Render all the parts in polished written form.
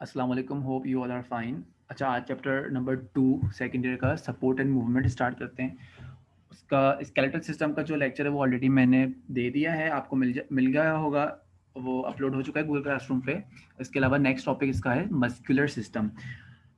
अस्सलाम वालेकुम, hope you all are fine. अच्छा, आज चैप्टर नंबर 2 सेकंड ईयर का सपोर्ट एंड मूवमेंट स्टार्ट करते हैं। उसका स्केलेटल सिस्टम का जो लेक्चर है वो ऑलरेडी मैंने दे दिया है, आपको मिल गया होगा, वो अपलोड हो चुका है गूगल क्लासरूम पे। इसके अलावा नेक्स्ट टॉपिक इसका है muscular system.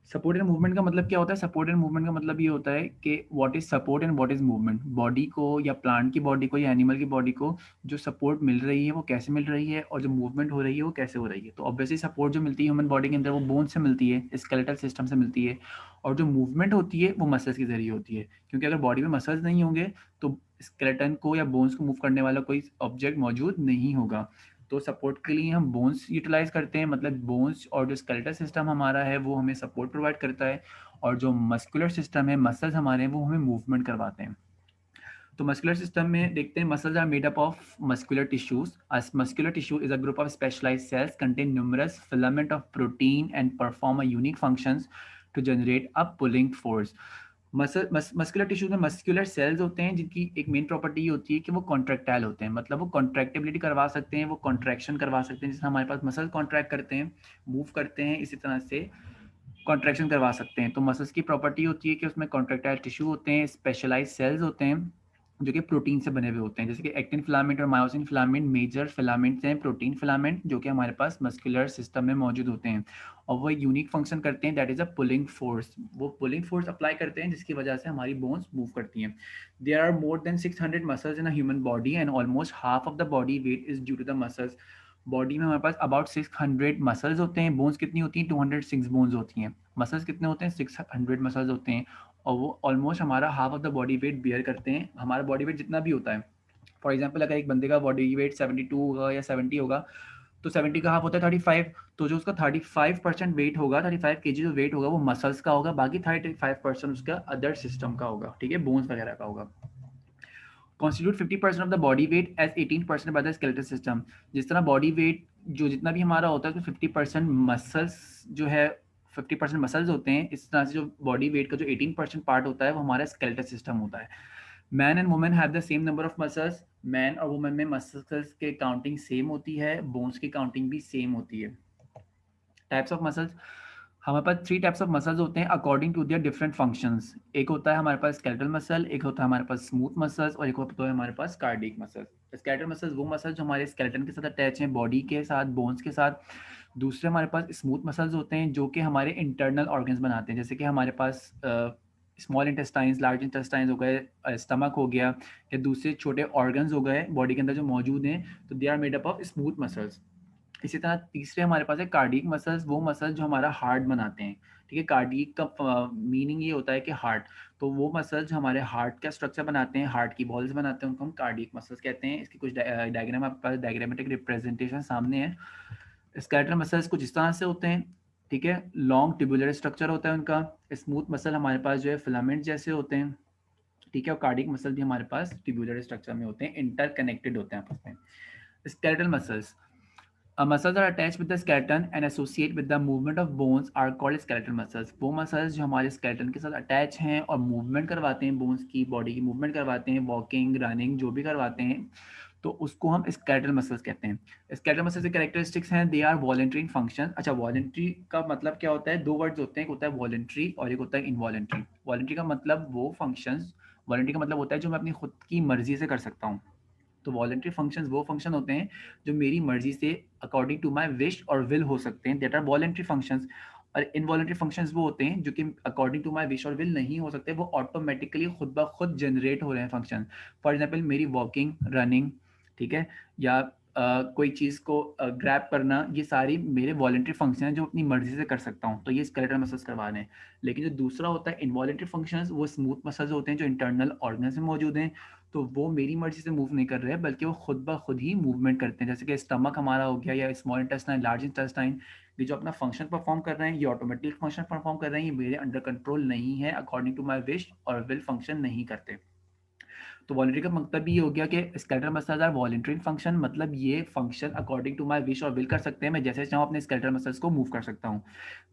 Support and movement का मतलब क्या होता है? सपोर्ट एंड मूवमेंट का मतलब ये होता है कि what is support and what is movement. Body को या प्लांट की बॉडी को या एनिमल की बॉडी को जो सपोर्ट मिल रही है वो कैसे मिल रही है, और जो मूवमेंट हो रही है वो कैसे हो रही है। तो ऑब्वियसली सपोर्ट जो मिलती है ह्यूमन बॉडी के अंदर वो बोन से मिलती है, स्केलेटल सिस्टम से मिलती है, और जो मूवमेंट होती है वो मसल्स के जरिए होती है। क्योंकि अगर बॉडी में मसल्स नहीं होंगे तो स्केलेटन को या बोन्स को मूव करने वाला कोई ऑब्जेक्ट मौजूद नहीं होगा। तो सपोर्ट के लिए हम बोन्स यूटिलाइज करते हैं, मतलब बोन्स और जो स्केलेटल सिस्टम हमारा है वो हमें सपोर्ट प्रोवाइड करता है, और जो मस्कुलर सिस्टम है, मसल्स हमारे हैं, वो हमें मूवमेंट करवाते हैं। तो मस्कुलर सिस्टम में देखते हैं, muscles are made up of muscular tissues. as muscular tissue is a group of specialized cells contain numerous filament of protein and perform a unique functions to generate a pulling force। Muscular tissues में muscular sales होते हैं जिनकी एक main property ये होती है कि वो कॉन्ट्रेक्टाइल होते हैं, मतलब वो कॉन्ट्रैक्टिबिलिटी करवा सकते हैं, वो कॉन्ट्रैक्शन करवा सकते हैं। जैसे हमारे पास मसल कॉन्ट्रैक्ट करते हैं, मूव करते हैं, इसी तरह से कॉन्ट्रैक्शन करवा सकते हैं। तो मसल्स की प्रॉपर्टी होती है कि उसमें कॉन्ट्रैक्टाइल टिश्यू होते हैं, स्पेशलाइज्ड सेल्स होते हैं जो कि प्रोटीन से बने हुए होते हैं। जैसे कि एक्टिन फिलामेंट और मायोसिन फिलामेंट मेजर फिलामेंट्स हैं, प्रोटीन फिलामेंट जो कि हमारे पास मस्कुलर सिस्टम में मौजूद होते हैं, और वो एक यूनिक फंक्शन करते हैं, that is a pulling force. वो पुलिंग फोर्स अप्लाई करते हैं जिसकी वजह से हमारी बोन्स मूव करती हैं। There are more than 600 muscles in a human body and almost half of the body weight is due to the muscles. Body में हमारे पास अबाउट 600 मसल्स होते हैं। बोन्स कितनी होती हैं? 206 बोन्स होती हैं। मसल्स कितने होते हैं? 600 मसल्स होते हैं, और वो ऑलमोस्ट हमारा half of the body weight bear करते हैं। हमारा बॉडी वेट जितना भी होता है, फॉर एग्जाम्पल अगर एक बंदे का बॉडी वेट 72 होगा या 70 होगा, तो 70 का हाफ होता है 35। तो जो उसका 35% वेट होगा, 35 kg जो वेट होगा वो मसल्स का होगा, बाकी 35% उसका अदर सिस्टम का होगा, ठीक है, बोन्स वगैरह का होगा। Constitute 50% of the body weight as 18% by the skeletal system. जिस तरह बॉडी वेट जो जितना भी हमारा होता है उसमें 50% मसल्स जो है, 50% मसल्स होते हैं, इस तरह से जो बॉडी वेट का जो 18% पार्ट होता है वो हमारा स्केलेटल सिस्टम होता है। Man and women have the same number of muscles. Man और वुमेन में मसल्स के काउंटिंग सेम होती है, बोन्स की काउंटिंग भी सेम होती है। टाइप्स ऑफ मसल्स, हमारे पास 3 टाइप्स ऑफ मसल्स होते हैं according to their different functions. एक होता है हमारे पास स्केलेटल मसल, एक होता है हमारे पास स्मूथ मसल्स, और एक होता है हमारे पास कार्डियक मसल्स। स्केलेटल मसल्स वो मसल्स जो हमारे स्केलेटन के साथ अटैच हैं, बॉडी के साथ, बोन्स के साथ। दूसरे हमारे पास स्मूथ मसल्स होते हैं जो कि हमारे इंटरनल ऑर्गन्स बनाते हैं, जैसे कि हमारे पास स्मॉल इंटेस्टाइन्स, लार्ज इंटेस्टाइन्स हो गए, स्टमक हो गया, या दूसरे छोटे ऑर्गन्स हो गए बॉडी के अंदर जो मौजूद हैं, तो they are made up of smooth muscles. इसी तरह तीसरे हमारे पास है कार्डियक मसल्स, वो मसल्स जो हमारा हार्ट बनाते हैं, ठीक है। कार्डियक का मीनिंग ये होता है कि हार्ट। तो वो मसल्स जो हमारे हार्ट का स्ट्रक्चर बनाते हैं, हार्ट की बॉल्स बनाते हैं, उनको हम कार्डियक मसल्स कहते हैं। इसकी कुछ डायग्राम आपके पास, डायग्रामेटिक रिप्रेजेंटेशन सामने है। स्केलेटल मसल्स कुछ इस तरह से होते हैं, ठीक है, लॉन्ग ट्यूबुलर स्ट्रक्चर होता है उनका। स्मूथ मसल हमारे पास जो है फिलामेंट जैसे होते हैं, ठीक है, और कार्डियक मसल भी हमारे पास ट्यूबुलर स्ट्रक्चर में होते हैं, इंटरकनेक्टेड होते हैं आपस में। Skeletal muscles, muscles are attached with the skeleton and associate with the movement of bones are called skeletal muscles। वो मसल्स जो हमारे skeleton के साथ अटैच हैं और मूवमेंट करवाते हैं, बोन्स की बॉडी की मूवमेंट करवाते हैं, वॉकिंग, रनिंग जो भी करवाते हैं, तो उसको हम स्केलेटल मसल्स कहते हैं। स्केलेटल मसल्स के कैरेक्टरिस्टिक्स हैं, they are voluntary in function. अच्छा, वॉलेंट्री का मतलब क्या होता है? 2 वर्ड्स होते हैं, एक होता है वॉलेंट्री और एक होता है इनवॉलेंट्री। वॉलेंट्री का मतलब वो फंक्शंस, वॉलेंट्री का मतलब होता है जो मैं अपनी खुद की मर्जी से कर सकता हूँ। तो वॉलेंट्री फंक्शंस वो फंक्शन होते हैं जो मेरी मर्जी से अकॉर्डिंग टू माय विश और विल हो सकते हैं, दैट आर वॉलेंट्री फंक्शंस। और इनवॉलेंट्री फंक्शंस वो होते हैं जो कि अकॉर्डिंग टू माय विश और विल नहीं हो सकते, वो ऑटोमेटिकली खुद ब खुद जनरेट हो रहे हैं फंक्शन। फॉर एग्जाम्पल मेरी वॉकिंग, रनिंग, ठीक है, या कोई चीज़ को ग्रैब करना, ये सारी मेरे वॉलेंट्री फंक्शन हैं जो अपनी मर्जी से कर सकता हूँ, तो ये स्केलेटल मसल्स करवा रहे हैं। लेकिन जो दूसरा होता है इनवॉलेंट्री फंक्शंस, वो स्मूथ मसल्स होते हैं जो इंटरनल ऑर्गन्स में मौजूद हैं। तो वो मेरी मर्जी से मूव नहीं कर रहे हैं, बल्कि वो खुद ब खुद ही मूवमेंट करते हैं। जैसे कि स्टमक हमारा हो गया, या स्मॉल इंटेस्टाइन, लार्ज इंटेस्टाइन, ये जो अपना फंक्शन परफॉर्म कर रहे हैं, ये ऑटोमेटिक फंक्शन परफॉर्म कर रहे हैं, ये मेरे अंडर कंट्रोल नहीं है, अकॉर्डिंग टू माई विश और विल फंक्शन नहीं करते। तो वॉलंटरी का मतलब ये हो गया कि skeletal muscles are voluntary function, मतलब ये function according to my wish और विल कर सकते हैं। मैं जैसे चाहूँ अपने स्केलेटल मसल्स को मूव कर सकता हूँ।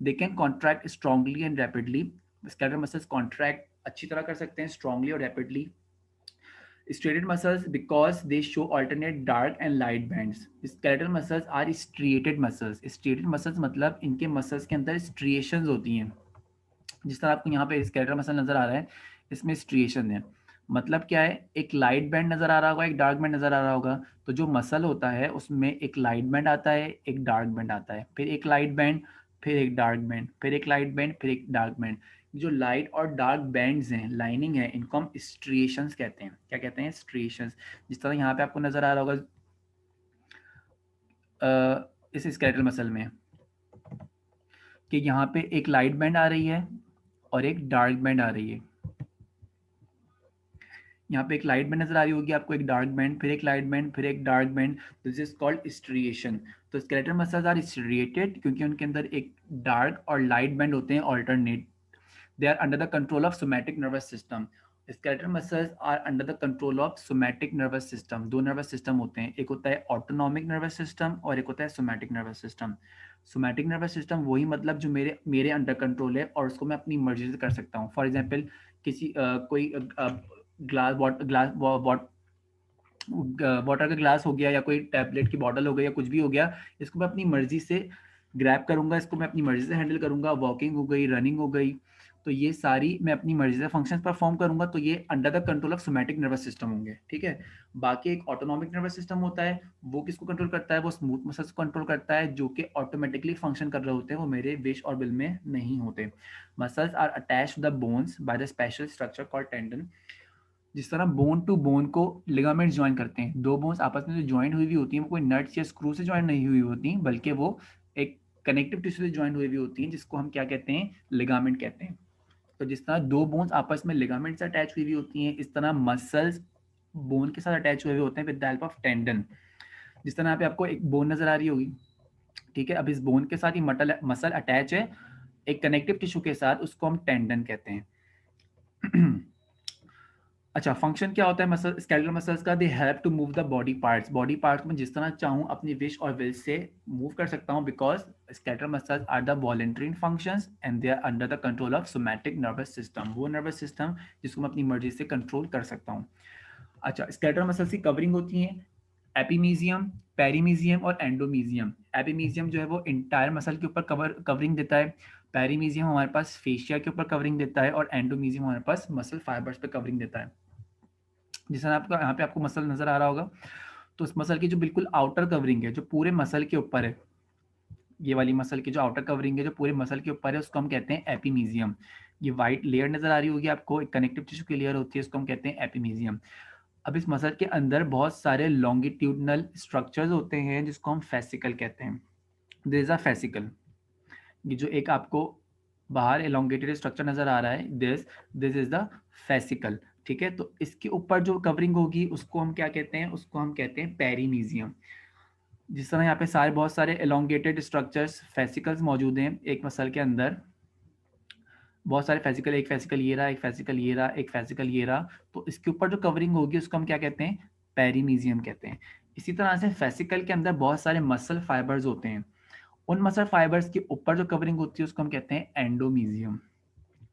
They can contract strongly and rapidly. Skeletal muscles contract अच्छी तरह कर सकते हैं, स्ट्रांगली और rapidly. Striated muscles because they show alternate dark and light bands. Skeletal muscles are striated muscles. Striated muscles मतलब इनके muscles के अंदर striations होती हैं. जिस तरह आपको यहाँ पे स्केलेटल मसल नजर आ रहा है, इसमें स्ट्रिएशन है. मतलब क्या है, एक लाइट बैंड नजर आ रहा होगा, एक डार्क बैंड नजर आ रहा होगा. तो जो मसल होता है उसमें एक लाइट बैंड आता है, एक डार्क बैंड आता है, फिर एक लाइट बैंड, फिर एक डार्क बैंड, फिर एक लाइट बैंड, फिर एक डार्क बैंड. जो लाइट और डार्क बैंड्स हैं, लाइनिंग है, इनको हम स्ट्रिएशंस कहते हैं. क्या कहते हैं? स्ट्रिएशंस. जिस तरह यहाँ पे आपको नजर आ रहा होगा इस स्केलेटल मसल में कि यहाँ पे एक लाइट बैंड आ रही है और एक डार्क बैंड आ रही है. यहाँ पे एक लाइट बैंड नजर आ रही होगी आपको, एक डार्क बैंड, फिर एक लाइट बैंड, फिर एक dark band. This is called striation. तो स्केलेटल मसल्स आर स्ट्रिएटेड क्योंकि उनके अंदर एक डार्क और लाइट बैंड होते हैं alternate. They are under the control of somatic nervous system. Skeletal muscles are under the control of somatic nervous system. दो nervous system होते हैं, एक होता है ऑटोनॉमिक नर्वस सिस्टम और एक होता है somatic nervous system. Somatic nervous system वही मतलब जो मेरे मेरे अंडर कंट्रोल है और उसको मैं अपनी मर्जी से कर सकता हूँ. फॉर एग्जाम्पल किसी कोई ग्लास वाटर का ग्लास हो गया या कोई टैबलेट की बॉटल हो गई या कुछ भी हो गया, इसको मैं अपनी मर्जी से ग्रैब करूंगा, इसको मैं अपनी मर्जी से हैंडल करूंगा. वॉकिंग हो गई, रनिंग हो गई, तो ये सारी मैं अपनी मर्जी से फंक्शन परफॉर्म करूंगा. तो ये under the control of somatic nervous system होंगे. ठीक है. बाकी एक ऑटोनॉमिक नर्वस सिस्टम होता है, वो किसको कंट्रोल करता है? वो स्मूथ मसल्स को कंट्रोल करता है जो कि ऑटोमेटिकली फंक्शन कर रहे होते हैं, वो मेरे विश और विल में नहीं होते. Muscles are attached to the bones by the special structure called tendon. जिस तरह बोन टू बोन को लिगामेंट्स ज्वाइन करते हैं, दो बोन्स आपस में जो ज्वाइन हुई हुई होती हैं वो कोई नट्स या स्क्रू से ज्वाइन नहीं हुई होती, बल्कि वो एक कनेक्टिव टिश्यू से ज्वाइन हुई हुई होती हैं, जिसको हम क्या कहते हैं? लिगामेंट कहते हैं. तो जिस तरह दो बोन्स आपस में लिगामेंट से अटैच हुई हुई होती हैं, इस तरह मसल्स बोन के साथ अटैच हुए हुए होते हैं with the help of tendon. जिस तरह यहाँ पे आपको एक बोन नजर आ रही होगी, ठीक है. अब इस बोन के साथ ही मसल अटैच है एक कनेक्टिव टिश्यू के साथ, उसको हम टेंडन कहते हैं. अच्छा, फंक्शन क्या होता है मसल स्केलेटल मसल्स का? They help to move the body parts. Body parts में जिस तरह चाहूँ अपनी विश और विल से मूव कर सकता हूँ, because skeletal muscles are the voluntary in functions and they are under the control of somatic nervous system. वो नर्वस सिस्टम जिसको मैं अपनी मर्जी से कंट्रोल कर सकता हूँ. अच्छा, स्केलेटल मसल्स की कवरिंग होती है एपीमीजियम, पेरीमीजियम और एंडोमीजियम. एपीमीजियम जो है वो इंटायर मसल के ऊपर कवरिंग देता है, पेरीमीजियम हमारे पास फेशिया के ऊपर कवरिंग देता है और एंडोमीजियम हमारे पास मसल फाइबर्स पे कवरिंग देता है. जिस तरह आपका यहाँ पे आपको मसल नजर आ रहा होगा, तो उस मसल की जो बिल्कुल आउटर कवरिंग है, जो पूरे मसल के ऊपर है, ये वाली मसल की जो आउटर कवरिंग है जो पूरे मसल के ऊपर है, उसको हम कहते हैं एपीमीजियम. ये वाइट लेयर नजर आ रही होगी आपको, एक कनेक्टिव टिश्यू की लेयर होती है, उसको हम कहते हैं एपीमीजियम. अब इस मसल के अंदर बहुत सारे लॉन्गिट्यूडनल स्ट्रक्चर्स होते हैं जिसको हम फेसिकल कहते हैं. This is a fascicle. ये जो एक आपको बाहर एलोंगेटेड स्ट्रक्चर नजर आ रहा है, this this is the fascicle. ठीक है. तो इसके ऊपर जो कवरिंग होगी उसको हम क्या कहते हैं? उसको हम कहते हैं पेरीमीजियम. जिस तरह यहाँ पे बहुत सारे एलोंगेटेड स्ट्रक्चर्स फेसिकल्स मौजूद हैं एक मसल के अंदर, बहुत सारे फेसिकल, एक फेसिकल ये रहा, एक फेसिकल ये रहा, एक फेसिकल ये रहा, तो इसके ऊपर जो कवरिंग होगी उसको हम क्या कहते हैं? पेरीमीजियम कहते हैं. इसी तरह से फेसिकल के अंदर बहुत सारे मसल फाइबर्स होते हैं, उन मसल फाइबर्स के ऊपर जो कवरिंग होती है उसको हम कहते हैं एंडोमीजियम.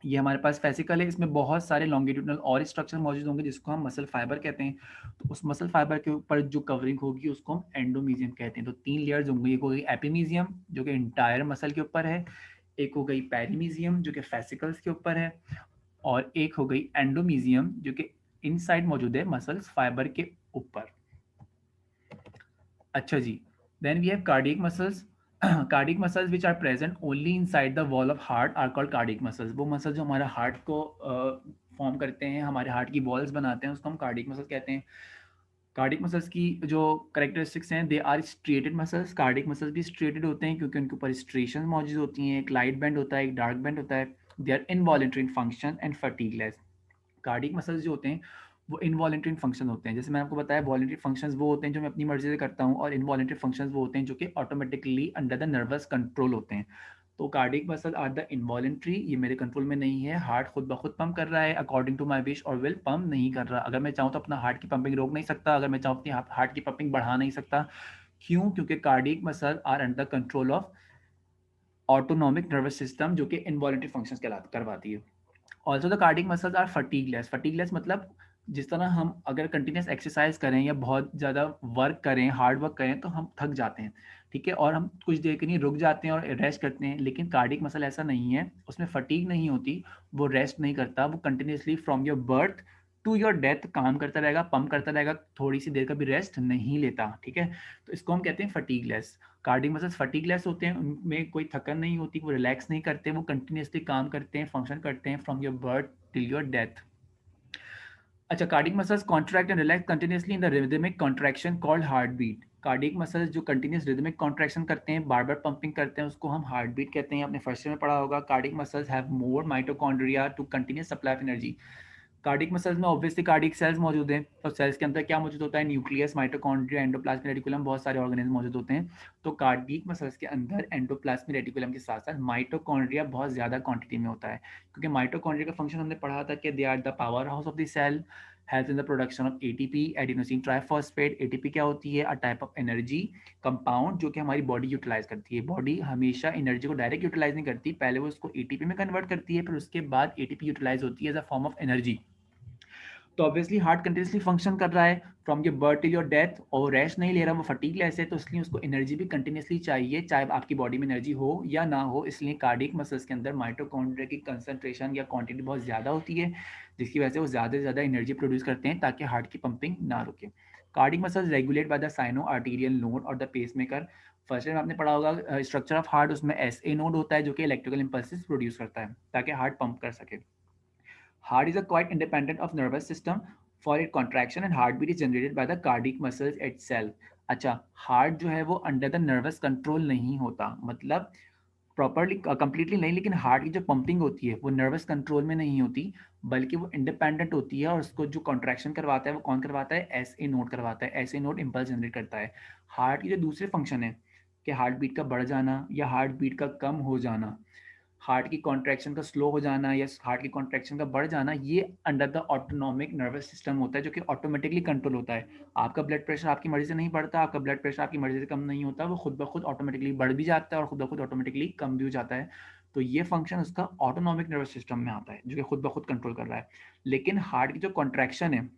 ये हमारे पास फेसिकल है, इसमें बहुत सारे लॉन्गिट्यूडनल और स्ट्रक्चर मौजूद होंगे जिसको हम मसल फाइबर कहते हैं. तो उस मसल फाइबर के ऊपर जो कवरिंग होगी उसको हम एंडोमीजियम कहते हैं. तो तीन लेयर्स होंगे, एक हो गई एपीमीजियम जो कि इंटायर मसल के ऊपर है, एक हो गई पेरीमीजियम जो कि फेसिकल्स के ऊपर है, और एक हो गई एंडोमीजियम जो कि इनसाइड मौजूद है मसल्स फाइबर के ऊपर. अच्छा जी. Then we have cardiac muscles. Cardiac muscles which are present only inside the wall of heart are called cardiac muscles. वो मसल जो हमारा हार्ट को फॉर्म करते हैं, हमारे हार्ट की वॉल्स बनाते हैं, उसको हम कार्डियक मसल्स कहते हैं. कार्डियक मसल्स की जो करेक्टरिस्टिक्स हैं, they are striated muscles. Cardiac muscles भी स्ट्रेटेड होते हैं क्योंकि उनके ऊपर स्ट्रेशन मौजूद होती हैं, एक लाइट बैंड होता है, एक डार्क बैंड होता है. They are involuntary in function and fatigueless. Cardiac muscles जो होते हैं वो इनवॉलंटरी फंक्शन होते हैं. जैसे मैंने आपको बताया, वॉलंटरी फंक्शंस वो होते हैं जो मैं अपनी मर्जी से करता हूँ, और इनवॉलंटरी फंक्शंस वो होते हैं जो कि automatically under the nervous control होते हैं. तो cardiac muscle are the involuntary, ये मेरे कंट्रोल में नहीं है. हार्ट खुद ब खुद पंप कर रहा है अकॉर्डिंग टू माई विश और विल, पंप नहीं कर रहा. अगर मैं चाहूँ तो अपना हार्ट की पंपिंग रोक नहीं सकता, अगर मैं चाहूँ अपनी हार्ट की पंपिंग बढ़ा नहीं सकता. क्यों? क्योंकि cardiac muscle are under control of autonomic nervous system जो कि इनवॉलंटरी फंक्शंस करवाती है. Also the cardiac muscles are fatigueless. Fatigueless मतलब जिस तरह हम अगर कंटिन्यूस एक्सरसाइज करें या बहुत ज़्यादा वर्क करें, हार्ड वर्क करें, तो हम थक जाते हैं, ठीक है? और हम कुछ देर के लिए रुक जाते हैं और रेस्ट करते हैं, लेकिन कार्डियक मसल ऐसा नहीं है, उसमें फटीग नहीं होती, वो रेस्ट नहीं करता, वो continuously from your birth to your death काम करता रहेगा, पंप करता रहेगा, थोड़ी सी देर का भी रेस्ट नहीं लेता, ठीक है? तो इसको हम कहते हैं फटीगलेस। कार्डियक मसल्स फटीगलेस होते हैं, उनमें कोई थकन नहीं होती, वो रिलैक्स नहीं करते, वो कंटिन्यूअसली काम करते हैं, फंक्शन करते हैं from your birth till your death. अच्छा, cardiac muscles contract and relax continuously in the rhythmic contraction called heartbeat. Cardiac muscles जो कंटिन्यूअस रिदमिक कॉन्ट्रैक्शन करते हैं, बार बार पंपिंग करते हैं, उसको हम हार्ट बीट कहते हैं। आपने फर्स्ट ईयर में पढ़ा होगा, cardiac muscles have more mitochondria to continuous supply of energy. Cardiac muscles में ऑब्वियसली कार्डियक सेल्स मौजूद हैं, तो सेल्स के अंदर क्या मौजूद होता है? न्यूक्लियस, माइटोकॉन्ड्रिया, एंडोप्लाज्मिक रेटिकुलम, बहुत सारे ऑर्गेनिज्म मौजूद होते हैं। तो कार्डियक मसल्स के अंदर एंडोप्लाज्मिक रेटिकुलम के साथ साथ माइटोकॉन्ड्रिया बहुत ज़्यादा क्वांटिटी में होता है, क्योंकि माइटोकॉन्ड्रिया का फंक्शन हमने पढ़ा था कि they are the power house of the cell, help in the production of ATP, adenosine triphosphate. ATP क्या होती है? A type of energy compound जो कि हमारी बॉडी यूटिलाइज करती है। बॉडी हमेशा एनर्जी को डायरेक्ट यूटिलाइज नहीं करती, पहले वो उसको एटीपी में कन्वर्ट करती है, फिर उसके बाद एटीपी यूटिलाइज होती है as a form of energy. तो ऑब्वियसली हार्ट कंटिन्यूसली फंक्शन कर रहा है from your birth till your death, और रेस्ट नहीं ले रहा, वो फटीगलेस है, तो इसलिए उसको एनर्जी भी कंटिन्यूसली चाहिए, चाहे आपकी बॉडी में एनर्जी हो या ना हो। इसलिए कार्डियक मसल्स के अंदर माइटोकॉन्ड्रिया की कंसंट्रेशन या क्वांटिटी बहुत ज़्यादा होती है, जिसकी वजह से वो ज़्यादा से ज़्यादा एनर्जी प्रोड्यूस करते हैं ताकि हार्ट की पंपिंग ना रुके। Cardiac muscles regulate by the sino arterial node और द पेसमेकर। फर्स्ट टाइम आपने पढ़ा होगा स्ट्रक्चर ऑफ हार्ट, उसमें एस ए नोड होता है जो कि इलेक्ट्रिकल इंपल्सेस प्रोड्यूस करता है ताकि हार्ट पंप कर सके। Heart is a quite independent of nervous system. For its contraction and heartbeat is generated by the cardiac muscles itself. अच्छा, हार्ट जो है वो अंडर द नर्वस कंट्रोल नहीं होता, मतलब प्रॉपरली कंप्लीटली नहीं, लेकिन हार्ट की जो पंपिंग होती है वो नर्वस कंट्रोल में नहीं होती, बल्कि वो इंडिपेंडेंट होती है, और उसको जो कॉन्ट्रैक्शन करवाता है वो कौन करवाता है? एस ए नोड करवाता है। S A node impulse generate करता है। हार्ट की जो दूसरे फंक्शन है कि हार्ट बीट का बढ़ जाना या हार्ट बीट का कम हो जाना, हार्ट की कॉन्ट्रैक्शन का स्लो हो जाना या हार्ट की कॉन्ट्रैक्शन का बढ़ जाना, ये under the autonomic nervous system होता है, जो कि ऑटोमेटिकली कंट्रोल होता है। आपका ब्लड प्रेशर आपकी मर्जी से नहीं बढ़ता, आपका ब्लड प्रेशर आपकी मर्जी से कम नहीं होता, वो खुद ब खुद ऑटोमेटिकली बढ़ भी जाता है और खुद ब खुद ऑटोमेटिकली कम भी हो जाता है। तो ये फंक्शन उसका ऑटोनॉमिक नर्वस सिस्टम में आता है, जो कि खुद ब खुद कंट्रोल कर रहा है। लेकिन हार्ट की जो कॉन्ट्रैक्शन है,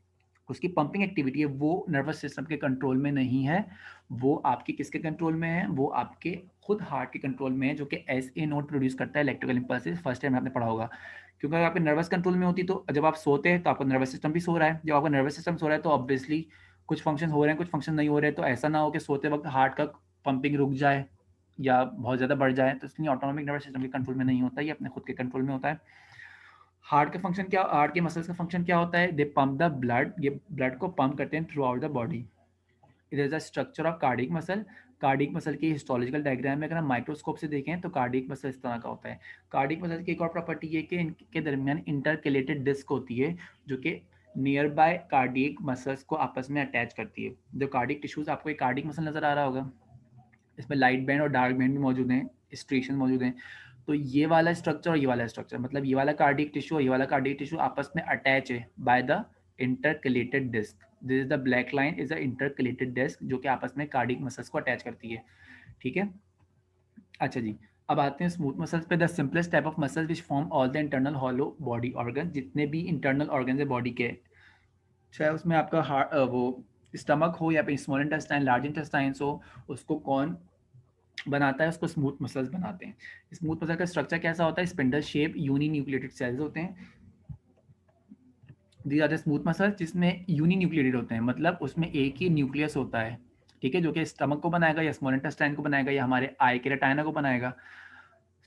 उसकी पंपिंग एक्टिविटी है, वो नर्वस सिस्टम के कंट्रोल में नहीं है, वो आपके किसके कंट्रोल में है? वो आपके खुद हार्ट के कंट्रोल में है, जो कि एस ए नोड प्रोड्यूस करता है इलेक्ट्रिकल इंपल्सेस। फर्स्ट टाइम आपने पढ़ा होगा, क्योंकि अगर आपके नर्वस कंट्रोल में होती तो जब आप सोते हैं तो आपका नर्वस सिस्टम भी सो रहा है, जब आपका नर्वस सिस्टम सो रहा है तो ऑब्वियसली कुछ फंक्शन हो रहे हैं, कुछ फंक्शन नहीं हो रहे हैं, तो ऐसा ना हो कि सोते वक्त हार्ट का पंपिंग रुक जाए या बहुत ज़्यादा बढ़ जाए, तो इसलिए ऑटोनॉमिक नर्वस सिस्टम के कंट्रोल में नहीं होता, ये अपने खुद के कंट्रोल में होता है। हार्ट का फंक्शन क्या, हार्ट के मसल्स का फंक्शन क्या होता है? दे पंप द ब्लड, ये ब्लड को पंप करते हैं through out the body. It is the structure of cardiac muscle. Cardiac muscle की हिस्टोलॉजिकल डायग्राम में अगर हम माइक्रोस्कोप से देखें तो कार्डियक मसल इस तरह का होता है। कार्डियक मसल की एक और प्रॉपर्टी है कि इनके दरमियान इंटरकेलेटेड डिस्क होती है, जो कि नियर बाय कार्डियक मसल्स को आपस में अटैच करती है। जो कार्डियक टिश्यूज, आपको एक कार्डियक मसल नजर आ रहा होगा, इसमें लाइट बैंड और डार्क बैंड भी मौजूद हैं, स्ट्रेशन मौजूद हैं। तो ये वाला स्ट्रक्चर और ये वाला स्ट्रक्चर, मतलब ये वाला कार्डियक टिश्यू और ये वाला कार्डियक टिश्यू आपस में अटैच है by the intercalated disc. This is the black line is the intercalated disc, जो कि आपस में कार्डियक मसल्स को अटैच करती है, ठीक है? अच्छा जी, अब आते हैं स्मूथ मसल्स पे। The simplest type of muscles which form all the internal hollow body organ. जितने भी इंटरनल ऑर्गन है बॉडी के, चाहे उसमें आपका वो स्टमक हो या फिर स्मॉल इंटेस्टाइन, लार्ज इंटेस्टाइन हो, उसको कौन बनाता है? उसको स्मूथ मसल्स बनाते हैं। स्मूथ मसल का स्ट्रक्चर कैसा होता है? Spindle shape uninucleated cells होते हैं। These are the smooth muscles, जिसमें यूनी न्यूक्लिएटेड होते हैं, मतलब उसमें एक ही न्यूक्लियस होता है, ठीक है, जो कि स्टमक को बनाएगा या स्मॉल इंटेस्टाइन को बनाएगा या हमारे आई के रेटाइना को बनाएगा,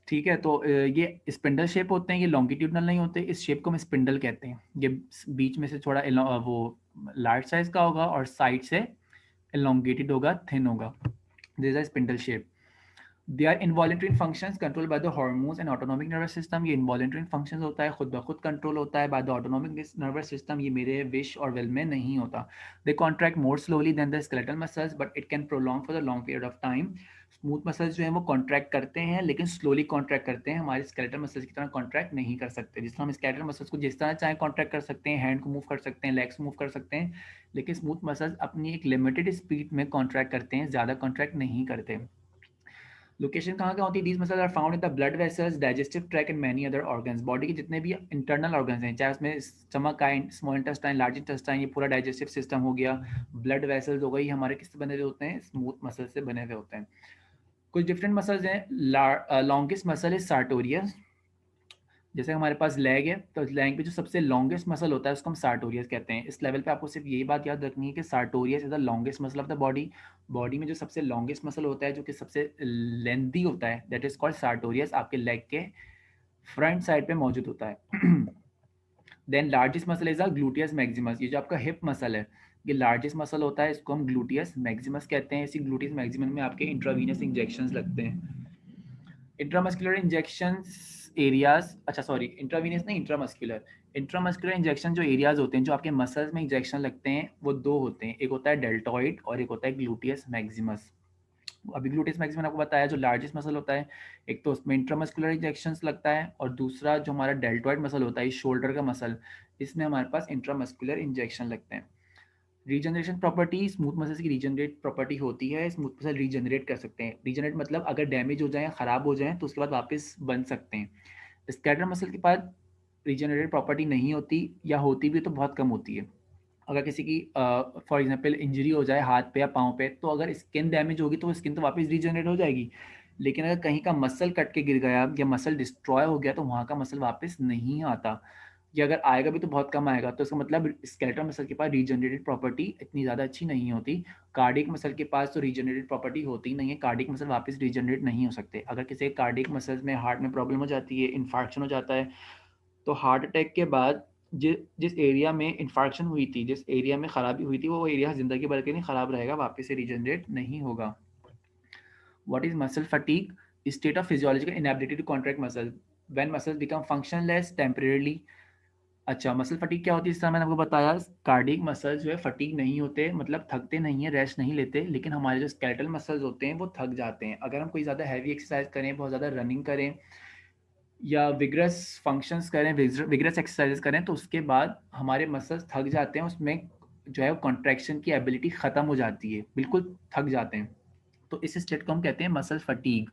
ठीक है? तो ये स्पिंडल शेप होते हैं, ये लॉन्गिट्यूडनल नहीं होते, इस शेप को हम स्पिंडल कहते हैं। ये बीच में से थोड़ा वो लार्ज साइज का होगा और साइड से elongated होगा, थिन होगा। This is spindle shape. They are involuntary functions control by the hormones and autonomic nervous system. ये इनवॉलेंट्री फंक्शंस होता है, खुद ब खुद कंट्रोल होता है by the autonomic nervous system, ये मेरे विश और विल में नहीं होता। They contract more slowly than the skeletal muscles but it can prolong for the long period of time. Smooth muscles जो है वो कॉन्ट्रैक्ट करते हैं, लेकिन स्लोली कॉन्ट्रैक्ट करते हैं, हमारे स्केलेटल मसल्स की तरह कॉन्ट्रैक्ट नहीं कर सकते। जिस तरह हम स्केलेटल मसल्स को जिस तरह चाहे कॉन्ट्रैक्ट कर सकते हैं, हैंड को मूव कर सकते हैं, लेग्स मूव कर सकते हैं, लेकिन स्मूथ मसल्स अपनी एक लिमिटेड स्पीड में कॉन्ट्रैक्ट करते हैं, ज़्यादा कॉन्ट्रैक्ट नहीं करते। लोकेशन कहाँ कहाँ होती है? These muscles are found in the blood vessels, digestive tract and many other organs. Body के जितने भी इंटरनल ऑर्गन्स हैं, चाहे उसमें स्टमक का, स्मॉल इंटेस्टाइन, लार्ज इंटेस्टाइन, ये पूरा डाइजेस्टिव सिस्टम हो गया, ब्लड वेसल्स हो गई, हमारे किससे बने हुए होते हैं? स्मूथ मसल से बने हुए होते हैं। कुछ डिफरेंट मसल्स हैं। Longest muscle is sartorius. जैसे हमारे पास लेग है, तो लेग पे जो सबसे लॉन्गेस्ट मसल होता है उसको हम सार्टोरियस कहते हैं। इस लेवल पे आपको सिर्फ यही बात याद रखनी है कि sartorius is the longest muscle of the body. Body में जो सबसे लॉन्गेस्ट मसल होता है, जो कि सबसे लेंथी होता है, दैट इज कॉल्ड सार्टोरियस, आपके लेग के फ्रंट साइड पे मौजूद होता है। Then largest muscle is gluteus maximus. ये जो आपका हिप मसल है, ये लार्जेस्ट मसल होता है, इसको हम ग्लूटियस मैक्सिमस कहते हैं। इसी ग्लूटियस मैक्सिमम में आपके इंट्रावीनस इंजेक्शंस लगते हैं। इंट्रामस्कुलर इंजेक्शंस एरियाज, अच्छा सॉरी, इंट्रावीनस नहीं, इंट्रामस्कुलर इंजेक्शन जो एरियाज होते हैं, जो आपके मसल्स में इंजेक्शन लगते हैं, वो दो होते हैं। एक होता है डेल्टॉइड और एक होता है ग्लूटियस मैक्सिमस। अभी ग्लूटियस मैक्सिमम आपको बताया, जो लार्जेस्ट मसल होता है, एक तो उसमें इंट्रामस्कुलर इंजेक्शंस लगता है, और दूसरा जो हमारा डेल्टॉइड मसल होता है, शोल्डर का मसल, इसमें हमारे पास इंट्रामस्कुलर इंजेक्शन लगते हैं। रीजनरेशन प्रॉपर्टी, स्मूथ मसल्स की रीजनरेट प्रॉपर्टी होती है। स्मूथ मसल रीजनरेट कर सकते हैं। रीजनरेट मतलब अगर डैमेज हो जाए, खराब हो जाए, तो उसके बाद वापस बन सकते हैं। स्कैटर मसल के पास रीजनरेट प्रॉपर्टी नहीं होती, या होती भी तो बहुत कम होती है। अगर किसी की फॉर एग्जांपल इंजरी हो जाए हाथ पे या पाँव पे, तो अगर स्किन डैमेज होगी तो वो स्किन तो वापस रीजनरेट हो जाएगी, लेकिन अगर कहीं का मसल कट के गिर गया या मसल डिस्ट्रॉय हो गया, तो वहाँ का मसल वापस नहीं आता, या अगर आएगा भी तो बहुत कम आएगा। तो इसका मतलब स्केलेटल मसल के पास रीजनरेटेड प्रॉपर्टी इतनी ज़्यादा अच्छी नहीं होती। कार्डियक मसल के पास तो रीजनरेटेड प्रॉपर्टी होती नहीं है, कार्डियक मसल वापस रीजनरेट नहीं हो सकते। अगर किसी कार्डियक मसल्स में हार्ट में प्रॉब्लम हो जाती है, इन्फार्क्शन हो जाता है, तो हार्ट अटैक के बाद जिस एरिया में इन्फार्क्शन हुई थी, जिस एरिया में खराबी हुई थी, वो एरिया ज़िंदगी भर के लिए खराब रहेगा, वापस से रीजनरेट नहीं होगा। What is muscle fatigue? State of physiological inability to contract muscle when muscles become functionless temporarily. अच्छा, मसल फटीग क्या होती है? इस तरह मैंने आपको बताया, कार्डियक मसल्स जो है फटीग नहीं होते, मतलब थकते नहीं है, रेस्ट नहीं लेते, लेकिन हमारे जो स्केलेटल मसल्स होते हैं वो थक जाते हैं। अगर हम कोई ज़्यादा हैवी एक्सरसाइज करें, बहुत ज़्यादा रनिंग करें, या विग्रस फंक्शंस करें, विग्रस एक्सरसाइजेस करें, तो उसके बाद हमारे मसल्स थक जाते हैं, उसमें जो है कॉन्ट्रैक्शन की एबिलिटी ख़त्म हो जाती है, बिल्कुल थक जाते हैं। तो इस स्टेट को हम कहते हैं मसल फटीग।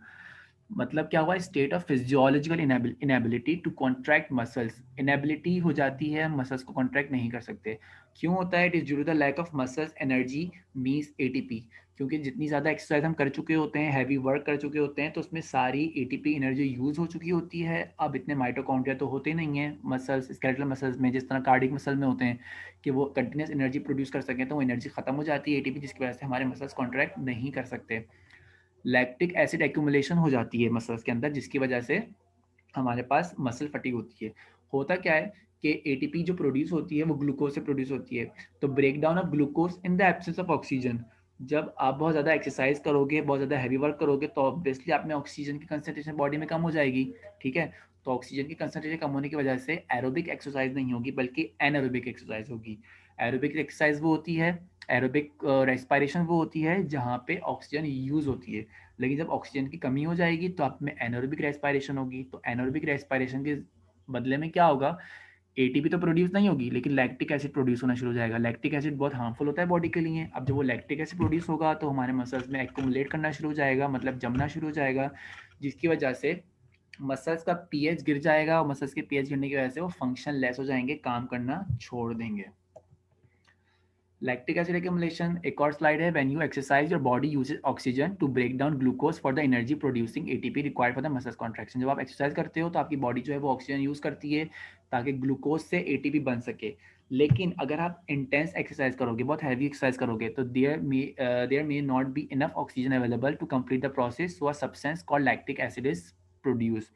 मतलब क्या हुआ? State of physiological inability to contract muscles. Inability हो जाती है, मसल्स को कॉन्ट्रैक्ट नहीं कर सकते। क्यों होता है? It is due to the lack of muscles energy means ATP. क्योंकि जितनी ज़्यादा एक्सरसाइज हम कर चुके होते हैं, हैवी वर्क कर चुके होते हैं, तो उसमें सारी एटीपी एनर्जी यूज़ हो चुकी होती है। अब इतने माइटोकॉन्ड्रिया तो होते नहीं हैं मसल्स, स्केलेटल मसल्स में, जिस तरह कार्डिक मसल में होते हैं, कि वो कंटिन्यूस एनर्जी प्रोड्यूस कर सकें, तो वो एनर्जी खत्म हो जाती है एटीपी, जिसकी वजह से हमारे मसल्स कॉन्ट्रैक्ट नहीं कर सकते। लैक्टिक एसिड एक्यूमुलेशन हो जाती है मसल्स के अंदर, जिसकी वजह से हमारे पास मसल फटीग होती है। होता क्या है कि एटीपी जो प्रोड्यूस होती है वो ग्लूकोज से प्रोड्यूस होती है। तो break down of glucose in the absence of oxygen. जब आप बहुत ज़्यादा एक्सरसाइज करोगे, बहुत ज़्यादा हैवी वर्क करोगे, तो ऑब्वियसली आप में ऑक्सीजन की कंसंट्रेशन बॉडी में कम हो जाएगी। ठीक है, तो ऑक्सीजन की कंसंट्रेशन कम होने की वजह से एरोबिक एक्सरसाइज नहीं होगी, बल्कि एनएरोबिक एक्सरसाइज होगी। एरोबिक एक्सरसाइज वो होती है, एरोबिक रेस्पिरेशन वो होती है जहाँ पे ऑक्सीजन यूज़ होती है। लेकिन जब ऑक्सीजन की कमी हो जाएगी, तो आप में एनएरोबिक रेस्पिरेशन होगी। तो एनएरोबिक रेस्पिरेशन के बदले में क्या होगा? एटीपी तो प्रोड्यूस नहीं होगी, लेकिन लैक्टिक एसिड प्रोड्यूस होना शुरू हो जाएगा। लैक्टिक एसिड बहुत हार्मफुल होता है बॉडी के लिए। अब जब वो लैक्टिक एसिड प्रोड्यूस होगा, तो हमारे मसल्स में एक्यूमुलेट करना शुरू हो जाएगा, मतलब जमना शुरू हो जाएगा, जिसकी वजह से मसल्स का पीएच गिर जाएगा, और मसल्स के पीएच गिरने की वजह से वो फंक्शन लेस हो जाएंगे, काम करना छोड़ देंगे। लैक्टिक एसिड एक्यूमुलेशन एक और स्लाइड है। When you exercise your body uses oxygen to break down glucose for the energy producing ATP required for the muscles contraction. जब आप एक्सरसाइज करते हो, तो आपकी बॉडी जो है वो ऑक्सीजन यूज करती है ताकि ग्लूकोज से एटीपी बन सके। लेकिन अगर आप इंटेंस एक्सरसाइज करोगे, बहुत हैवी एक्सरसाइज करोगे, तो there may not be enough oxygen available to complete the process, so a substance called lactic acid is produce.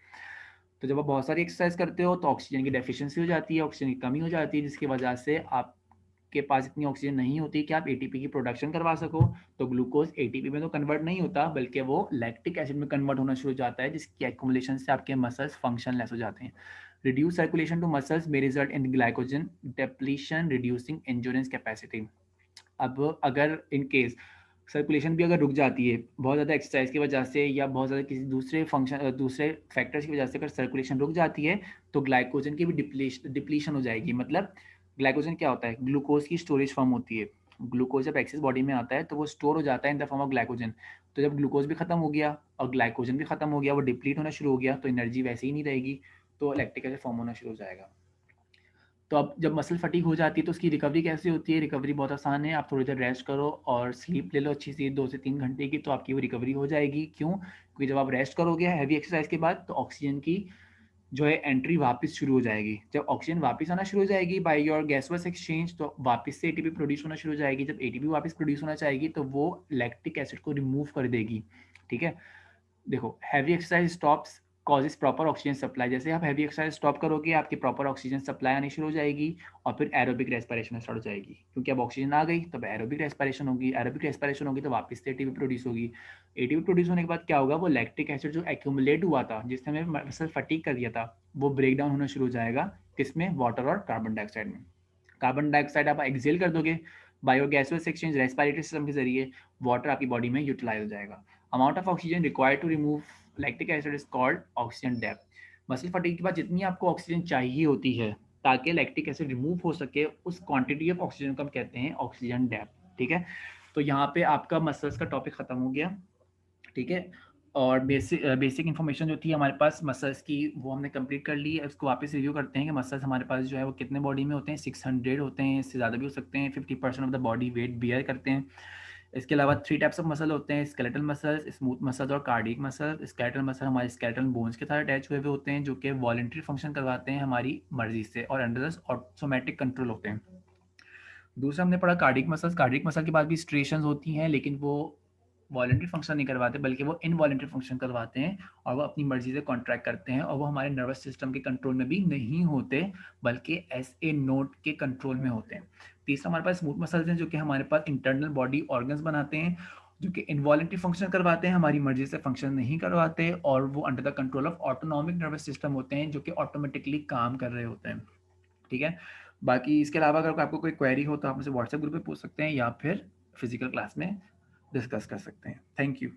तो जब आप बहुत सारी एक्सरसाइज करते हो, तो ऑक्सीजन की डेफिशिएंसी हो जाती है, ऑक्सीजन की कमी हो जाती है, जिसकी वजह से आपके पास इतनी ऑक्सीजन नहीं होती कि आप एटीपी की प्रोडक्शन करवा सको। तो ग्लूकोज एटीपी में तो कन्वर्ट नहीं होता, बल्कि वो लैक्टिक एसिड में कन्वर्ट होना शुरू हो जाता है, जिसकी एक्यूमुलेशन से आपके मसल्स फंक्शन लेस हो जाते हैं। Reduce circulation to muscles may result in glycogen depletion, reducing endurance capacity। अब अगर इन केस सर्कुलेशन भी अगर रुक जाती है बहुत ज़्यादा एक्सरसाइज की वजह से, या बहुत ज़्यादा किसी दूसरे फंक्शन, दूसरे फैक्टर्स की वजह से अगर सर्कुलेशन रुक जाती है, तो ग्लाइकोजन की भी डिप्लीशन हो जाएगी। मतलब ग्लाइकोजन क्या होता है? ग्लूकोज की स्टोरेज फॉर्म होती है। ग्लूकोज जब एक्सेस बॉडी में आता है तो वो स्टोर हो जाता है in the form of glycogen. तो जब ग्लूकोज भी खत्म हो गया और ग्लाइकोजन भी खत्म हो गया, वो डिप्लीट होना शुरू हो गया, तो एनर्जी वैसे ही नहीं रहेगी, तो लैक्टिक एसिड फॉर्म होना शुरू हो जाएगा। तो अब जब मसल फटीग हो जाती है तो उसकी रिकवरी कैसे होती है? रिकवरी बहुत आसान है, आप थोड़ी देर रेस्ट करो और स्लीप ले लो अच्छी सी 2 से 3 घंटे की, तो आपकी वो रिकवरी हो जाएगी। क्यों? क्योंकि जब आप रेस्ट करोगे हैवी एक्सरसाइज के बाद, तो ऑक्सीजन की जो है एंट्री वापस शुरू हो जाएगी। जब ऑक्सीजन वापस आना शुरू हो जाएगी बाय योर गैसोस एक्सचेंज, तो वापस से एटीपी प्रोड्यूस होना शुरू हो जाएगी। जब एटीपी वापस प्रोड्यूस होना चाहेगी तो वो लैक्टिक एसिड को रिमूव कर देगी। ठीक है? देखो, heavy exercise stops causes proper oxygen supply. जैसे आप हैवी एक्सरसाइज स्टॉप करोगे, आपकी प्रॉपर ऑक्सीजन सप्लाई आनी शुरू हो जाएगी और फिर एरोबिक रेस्पिरेशन स्टार्ट हो जाएगी। क्योंकि अब ऑक्सीजन आ गई तो एरोबिक रेस्पिरेशन होगी, एरोबिक रेस्पिरेशन होगी तो वापस से एटीपी प्रोड्यूस होगी। एटीपी प्रोड्यूस होने के बाद क्या होगा? वो लैक्टिक एसिड जो एक्यूमुलेट हुआ था, जिसने हमें मसल फटीग कर दिया था, वो ब्रेक डाउन होना शुरू हो जाएगा। किसमें? वाटर और कार्बन डाइऑक्साइड में। कार्बन डाइऑक्साइड आप एक्सेल कर दोगे बायोगैसोस एक्सचेंज रेस्पिरेटरी सिस्टम के जरिए, वाटर आपकी बॉडी में यूटिलाइज हो जाएगा। Amount of oxygen required to remove lactic acid is called oxygen depth. Muscle fatigue के बाद जितनी आपको ऑक्सीजन चाहिए होती है ताकि लैक्टिक एसिड रिमूव हो सके, उस क्वांटिटी ऑफ ऑक्सीजन को हम कहते हैं ऑक्सीजन डेप्थ। ठीक है? तो यहाँ पे आपका मसल्स का टॉपिक खत्म हो गया। ठीक है? और बेसिक इन्फॉर्मेशन जो थी हमारे पास मसल्स की, वो हमने कंप्लीट कर ली है। उसको वापस रिव्यू करते हैं कि मसल्स हमारे पास जो है वो कितने बॉडी में होते हैं। 600 होते हैं, इससे ज़्यादा भी हो सकते हैं। 50% of the body weight bear करते हैं। इसके अलावा 3 टाइप्स ऑफ मसल होते हैं: स्केलेटल मसल्स, स्मूथ मसल्स और कार्डियक मसल। स्केलेटल मसल हमारे स्केलेटल बोन्स के साथ अटैच हुए होते हैं, जो कि वॉलंटरी फंक्शन करवाते हैं हमारी मर्जी से और अंडर ऑटोमेटिक कंट्रोल होते हैं। दूसरा हमने पढ़ा कार्डियक मसल्स। कार्डियक मसल के बाद भी स्ट्रेशंस होती हैं, लेकिन वो वॉलंटरी फंक्शन नहीं करवाते, बल्कि वो इनवॉलंटरी फंक्शन करवाते हैं और वो अपनी मर्जी से कॉन्ट्रैक्ट करते हैं और वो हमारे नर्वस सिस्टम के कंट्रोल में भी नहीं होते, बल्कि एस ए नोट के कंट्रोल में होते हैं। तीसरा हमारे पास स्मूथ मसल्स हैं, जो कि हमारे पास इंटरनल बॉडी ऑर्गन्स बनाते हैं, जो कि इनवॉलंटरी फंक्शन करवाते हैं, हमारी मर्जी से फंक्शन नहीं करवाते, और वो under the control of autonomic nervous system होते हैं, जो कि ऑटोमेटिकली काम कर रहे होते हैं। ठीक है? बाकी इसके अलावा अगर आपको कोई क्वेरी हो तो आप मुझे व्हाट्सएप ग्रुप पे पूछ सकते हैं या फिर फिजिकल क्लास में डिस्कस कर सकते हैं। Thank you.